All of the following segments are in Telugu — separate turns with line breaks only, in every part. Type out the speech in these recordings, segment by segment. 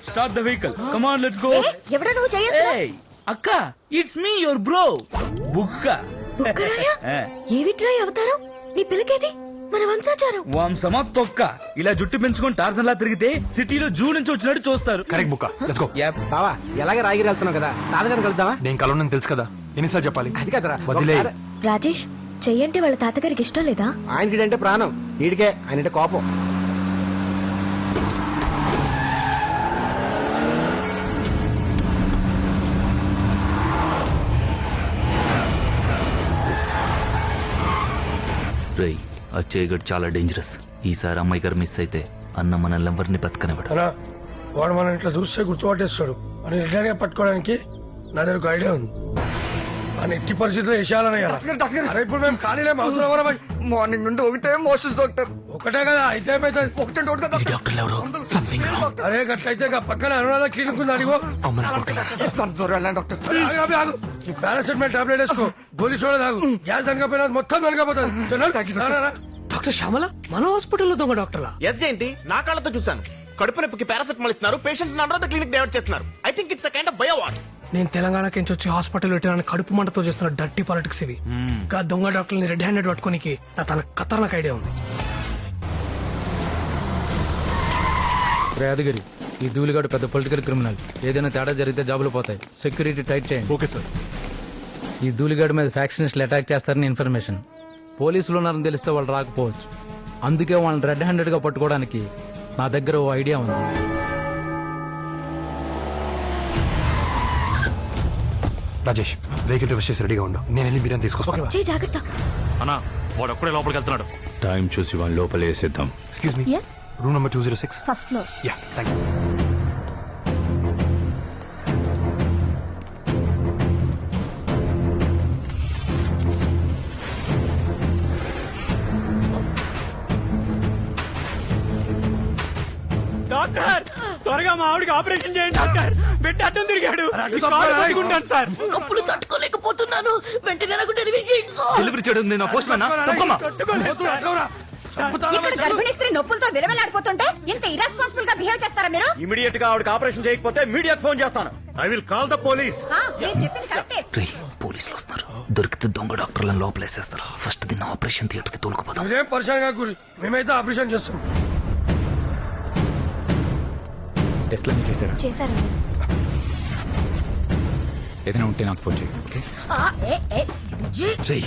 Start the vehicle come on let's go.
ఎవడా నువ్వు చేయేస్తా
అక్క ఇట్స్ మీ యువర్ బ్రో బుక్క.
ఏమిట్రా అవతారం నీ పిల్లకేది మన వంశాచారం.
వంశమా తొక్క ఇలా జుట్టు పెంచుకొని టార్జన్ లా తిరిగితే సిటీలో జూ నుంచి వచ్చినట్టు చూస్తారు.
Correct Bukka let's go.
బావా ఎలాగే రాగిరి వెళ్తున్నావు కదా తాతగారిని కలుద్దామా?
నేను కలవనని తెలుసు కదా, ఎన్నిసార్లు చెప్పాలి?
అది కదరా
వదిలే.
రాజేష్ చెయ్యంటే వాళ్ళ తాతగారికి ఇష్టం లేదా?
ఆయనకి అంటే ప్రాణం, వీడికే ఆయన కోపం.
రేయ్ అచ్చేగడ్ చాలా డేంజరస్. ఈసారి అమ్మాయి గారు మిస్ అయితే అన్న మనల్ని ఎవరిని బతకనివ్వడు.
వాడు మనం ఇట్లా చూస్తే గుర్తుపట్టేస్తాడు. అని రిటైర్గా పట్టుకోవడానికి నా దగ్గర ఒక ఐడియా ఉంది. అని ఎట్టి పరిస్థితుల్లో వేసేయాలనే ఇప్పుడు మేము ఖాళీలే అవుతున్నాం.
మార్నింగ్ నుండి ఒకటే మోషన్స్ డాక్టర్.
ఒకటే కదా అయితే ఒకటే అరే గట్లయితే పక్కన అనురాధ క్లినిక్ ఉంది అడిగో. ఈ పారాసెటమాల్ టాబ్లెట్ వేసుకో, గోలీ సోడా తాగు. గ్యాస్ అనకపోయినా మొత్తం అనకపోతుంది.
డాక్టర్ శ్యామల మన హాస్పిటల్లో దొంగ డాక్టరా?
ఎస్ జయంతి, నా కాళ్ళతో చూశాను. కడుపు నొప్పికి పారాసెటమాల్ ఇస్తున్నారు, పేషెంట్స్ అనురాధ క్లినిక్ డైవర్ట్ చేస్తున్నారు. I think it's a kind of biowar.
నేను తెలంగాణకి వచ్చి హాస్పిటల్ పెట్టిన కడుపు మంటతో చేస్తున్న డర్టీ పాలిటిక్స్ ఇవి. గా దొంగ డాక్టర్ని రెడ్ హ్యాండెడ్ పట్టుకోనికి నా తన ఖతర్నాక్ ఐడియా ఉంది.
యాదగిరి, ఈ ధూళిగాడు పెద్ద పొలిటికల్ క్రిమినల్. ఏదైనా తేడా జరిగితే జాబులు పోతాయి. సెక్యూరిటీ టైట్ చేయండి.
Okay sir.
ఈ ధూళిగాడి మీద ఫ్యాక్షనిస్టులు అటాక్ చేస్తారని ఇన్ఫర్మేషన్. పోలీసులు ఉన్నారని తెలిస్తే వాళ్ళు రాకపోవచ్చు. అందుకే వాళ్ళని రెడ్ హ్యాండెడ్ గా పట్టుకోవడానికి నా దగ్గర ఓ ఐడియా ఉంది.
రాజేష్, వెహికల్ రివర్స్ చేసి రెడీగా ఉండు. నేను వెళ్ళి బిర్యానీ తీసుకొస్తాను.
జాగ్రత్త.
అన్నా వాడు అప్పుడే లోపలికి వెళ్తున్నాడు.
టైం చూసి వాళ్ళ లోపల వేసేద్దాం.
Excuse me, room number 206
first floor.
Yeah thank you.
Doctor త్వరగా మా ఆవిడకి ఆపరేషన్ చేయండి డాక్టర్. బిడ్డ అడ్డం తిరిగాడు. సార్
అప్పుడు తట్టుకోలేకపోతున్నాను. వెంటనే నాకు డెలివరీ చేయండి.
డెలివరీ చేయడం నేను పోస్ట్ మ్యాన్.
గర్భిణీ స్త్రీ నొప్పులతో విలవలాడిపోతుంటే ఇంత ఇర్రెస్పాన్సిబుల్ గా బిహేవ్ చేస్తారా మీరు?
ఇమీడియట్ గా ఆవిడకి ఆపరేషన్ చేయకపోతే మీడియాకి ఫోన్ చేస్తాను. I will call the police.
మీరు చెప్పింది కరెక్టే.
రే పోలీసులు వస్తున్నారు. దొరికితే దొంగ డాక్టర్లను లోపలేసేస్తారు. ఫస్ట్ దీన్ని ఆపరేషన్ థియేటర్ కి తోలుకుపోదాం.
ఇదేం పరిశాన్ గా గురి, మేమైతే ఆపరేషన్ చేస్తాం.
టెస్ట్లన్నీ చేశారా?
చేశారండి.
ఏదైనా ఉంటే నాకు ఫోన్ చేయి.
రేయ్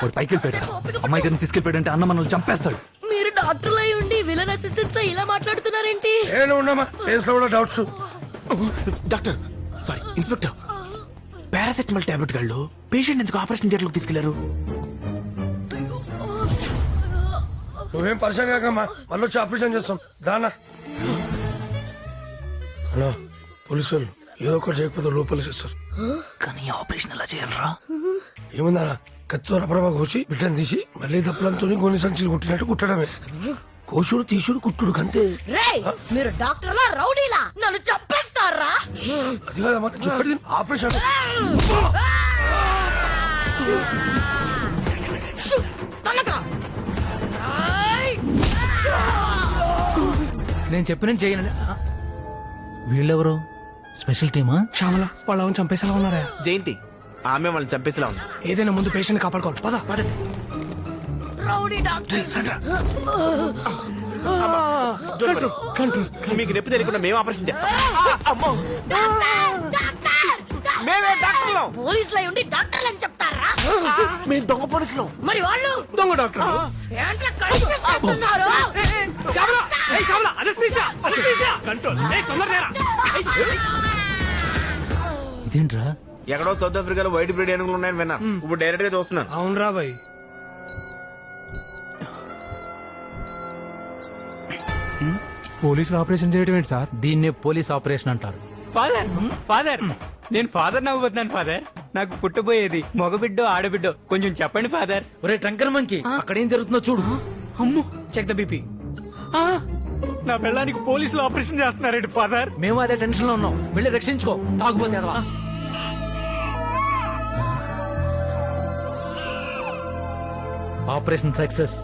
వాడు పైకి వెళ్ళిపోయాడు. అమ్మాయి గారిని తీసుకెళ్ళిపోయాడంటే అన్న మనల్ని చంపేస్తాడు.
మీరు డాక్టర్ అయి ఉండి విలన్ అసిస్టెంట్ ఇలా మాట్లాడుతున్నారేంటి?
నేను ఉన్నామా కేసులో కూడా doubts.
Doctor sorry inspector, paracetamol tablet గాళ్ళు పేషెంట్ ఎందుకు ఆపరేషన్ థియేటర్ లోకి తీసుకెళ్లారు?
నువ్వేం పరిశాన్ కాకమ్మా, మళ్ళీ వచ్చి ఆపరేషన్ చేస్తాం దానా. హలో పోలీసులు, ఏదో ఒకటి చేయకపోతే లోపలికి చేస్తారు.
కానీ ఆపరేషన్ ఎలా చేయాలరా?
ఏముందా, కత్తితో రపరపా కోసి బిడ్డను తీసి మళ్ళీ దప్పలంతో కొన్ని సంచులు కుట్టినట్టు కుట్టడమే. కోసుడు తీసుడు కుట్టుడు అంతే.
మీరు డాక్టర్లా రౌడీలా నన్ను చంపేస్తారా?
అది కాదమ్మా చెప్పండి. ఆపరేషన్
నేను చెప్పిన చేయనండి. వీళ్ళెవరు? స్పెషల్ టీమా?
శ్యామల వాళ్ళని చంపేసేలా ఉన్నారా?
జయంతి ఆమె వాళ్ళని చంపేసేలా ఉంది.
ఏదైనా ముందు పేషెంట్ కాపాడుకోవాలి. పద పదండి.
Rowdy doctor.
మీకు నొప్పి తెలియకుండా మేము ఆపరేషన్ చేస్తాం. మేమే డాక్టర్లం.
పోలీసులు అయి ఉండి డాక్టర్లు అని చెప్తారా?
మేము దొంగ పోలీసులు.
మరి వాళ్ళు
దొంగ డాక్టర్.
ఏంట్రా కలిపేస్తున్నారు?
ఇదేంట్రా?
ఎక్కడో సౌత్ ఆఫ్రికాలో వైట్ బ్రీడ్ ఏనుగులు ఉన్నాయని విన్నా. ఇప్పుడు డైరెక్ట్ గా చూస్తున్నాను.
అవునరా బాయ్.
పోలీసులు ఆపరేషన్ చేయడం ఏంటి సార్? దీన్నే పోలీస్ ఆపరేషన్ అంటారు.
ఫాదర్ నేను ఫాదర్ నవ్వుతున్నాను ఫాదర్. నాకు పుట్టబోయేది మగబిడ్డో ఆడబిడ్డో కొంచెం చెప్పండి ఫాదర్.
ఒరే టంకర్ మంకీ, అక్కడ ఏం జరుగుతుందో చూడు.
అమ్ము చెక్ ద బీపీ. నా పిల్లానికి పోలీసులు ఆపరేషన్ చేస్తున్నారండి ఫాదర్.
మేము అదే టెన్షన్ లో ఉన్నాం. వెళ్ళి రక్షించుకో. తాగుపోతే ఆపరేషన్ సక్సెస్.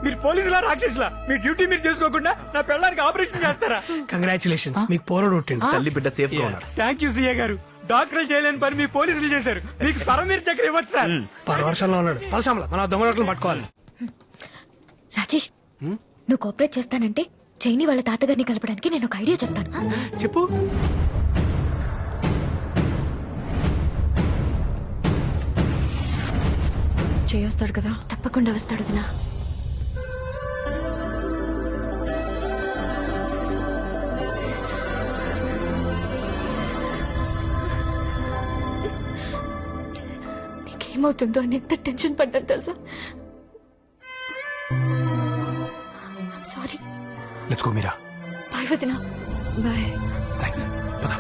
మీరు పోలీసులా రాక్షసులా మీ డ్యూటీ మీరు చేసుకోకుండా నా పిల్లలకి ఆపరేషన్ చేస్తారా?
కంగ్రాచులేషన్స్ మీకు పోరడు పుట్టిండు.
తల్లి బిడ్డ సేఫ్ గా ఉన్నారు.
థ్యాంక్ యూ సీఏ గారు. డాక్టర్లు చేయలేని పని మీ పోలీసులు చేశారు. మీకు పరమీర్ చక్ర ఇవ్వచ్చు సార్.
పరవర్షంలో ఉన్నాడు పరసంలో మన దొంగ డొక్కలు పట్టుకోవాలి.
రాజేష్ నువ్వు కోఆపరేట్ చేస్తానంటే చైనీ వాళ్ళ తాతగారిని కలపడానికి నేను ఒక ఐడియా చెప్తాను.
చెప్పు.
చేయొస్తాడు కదా? తప్పకుండా వస్తాడు వదినా. నీకేమవుతుందో అని ఎంత టెన్షన్ పడ్డాను తెలుసా? Sorry.
Let's go Meera.
Bye వదినా. బాయ్.
థ్యాంక్స్. పద.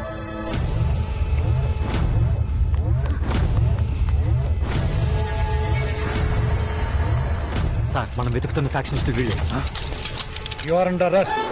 సార్ మనం వెతుకుతున్న ఫ్యాక్షనిస్ట్ వీళ్ళు.
You are under arrest.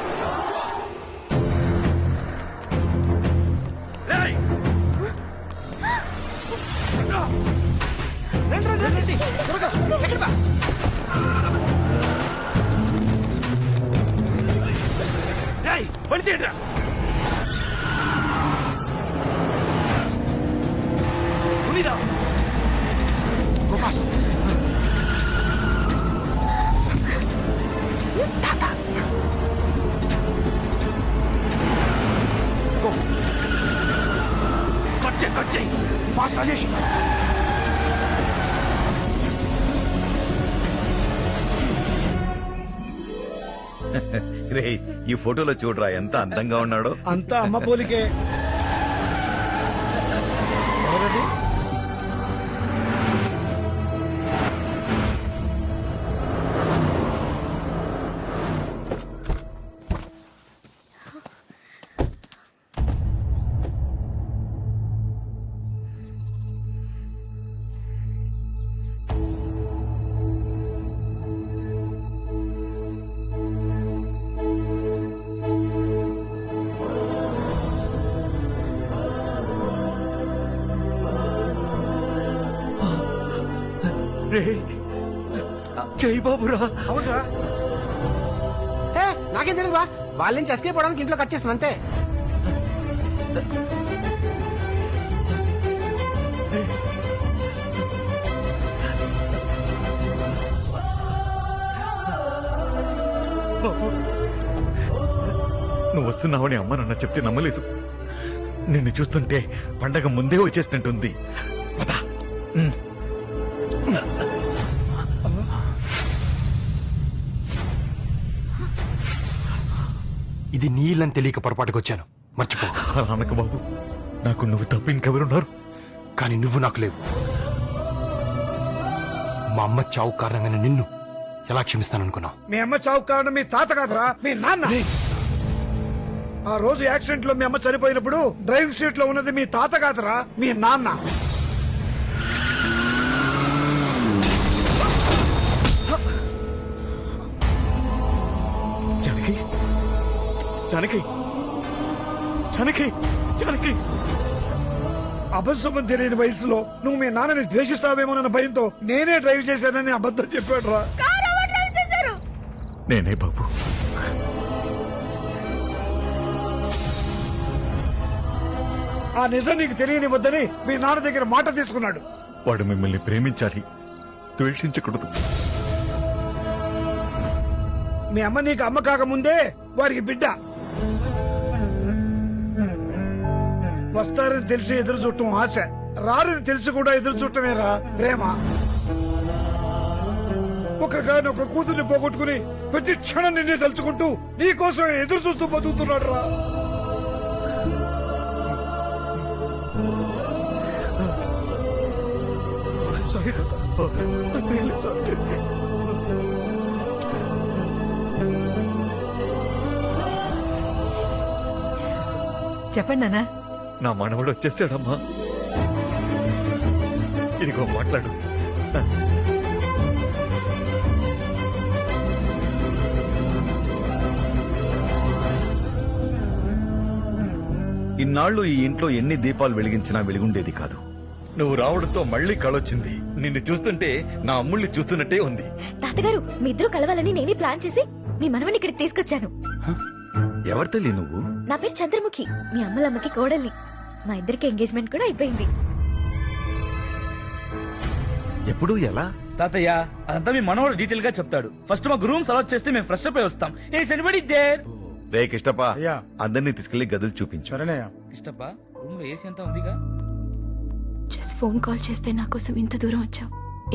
Fast Rajesh.
రే ఈ ఫోటోలో చూడరా ఎంత అందంగా ఉన్నాడో.
అంతా అమ్మ పోలికే.
జై బాబురా.
అవునరా?
నాకేం తెలియదు బా, వాళ్ళ నుంచి ఎస్కేప్ అవడానికి ఇంట్లో కట్ చేసిన అంతే.
బాబు నువ్వు వస్తున్నావని అమ్మ నాన్న చెప్తే నమ్మలేదు. నిన్ను చూస్తుంటే పండగ ముందే వచ్చేసినట్టుంది. పదా.
ఇది నీళ్ళని తెలియక పొరపాటుకు వచ్చాను, మర్చిపో.
అనక బాబు, నాకు నువ్వు తప్ప ఇంకెవరున్నారు?
కానీ నువ్వు నాకు లేవు. మా అమ్మ చావు కారణంగానే నిన్ను ఎలా క్షమిస్తాననుకున్నావు?
మీ అమ్మ చావు కారణం మీ తాత కాదురా, మీ నాన్న. ఆ రోజు యాక్సిడెంట్ లో మీ అమ్మ చనిపోయినప్పుడు డ్రైవింగ్ సీట్ లో ఉన్నది మీ తాత కాదురా, మీ నాన్న.
జానకి, జానకి, జానకి, జానకి.
అబద్ధం తెలియని వయసులో నువ్వు మీ నాన్నని ద్వేషిస్తావేమోనన్న భయంతో నేనే డ్రైవ్ చేశానని అబద్ధం చెప్పాడు రా.
నేనే బాబు.
ఆ నిజం నీకు తెలియనివద్దని మీ నాన్న దగ్గర మాట తీసుకున్నాడు.
వాడు మిమ్మల్ని ప్రేమించాలి, ద్వేషించకూడదు.
మీ అమ్మ నీకు అమ్మ కాకముందే వారికి బిడ్డ. వస్తారని తెలిసి ఎదురు చూడటం ఆశ, రారని తెలిసి కూడా ఎదురు చూడటమేరా ప్రేమ. ఒక కూతుర్ని పోగొట్టుకుని ప్రతి క్షణం నిన్నే తలుచుకుంటూ నీ కోసం ఎదురు చూస్తూ బతుకుతున్నాడు రా.
చెప్పండి నాన్న.
నా మనవడు వచ్చేసాడమ్మా. ఇదిగో మాట్లాడు. ఇన్నాళ్లు ఈ ఇంట్లో ఎన్ని దీపాలు వెలిగించినా వెలుగుండేది కాదు. నువ్వు రావడంతో మళ్ళీ కళొచ్చింది. నిన్ను చూస్తుంటే నా అమ్ముల్ని చూస్తున్నట్టే ఉంది.
తాతగారు మీ ఇద్దరు కలవాలని నేనే ప్లాన్ చేసి మీ మనవని ఇక్కడికి తీసుకొచ్చాను.
ఎవరి తల్లి నువ్వు?
నా పేరు చంద్రముఖి, మీ అమ్మలమ్మకి కోడల్ని. మా ఇద్దరికి ఎంగేజ్మెంట్ కూడా అయిపోయింది.
ఎప్పుడు ఎలా?
తాతయ్య అదంతా మీ మనవాడు డీటెయిల్ గా చెప్తాడు. ఫస్ట్ మా రూమ్స్ అలౌట్ చేస్తే మేము ఫ్రెష్ అప్ అయి వస్తాం. ఏ ఎనీబడీ దేర్?
రే కిష్టప్ప, అందరినీ తీసుకెళ్లి గదులు చూపించు.
ఇష్టప్ప రూమ్ లో ఏసీ అంతా ఉందిగా.
జస్ట్ ఫోన్ కాల్ చేస్తే నా కోసం ఇంత దూరం వచ్చావు.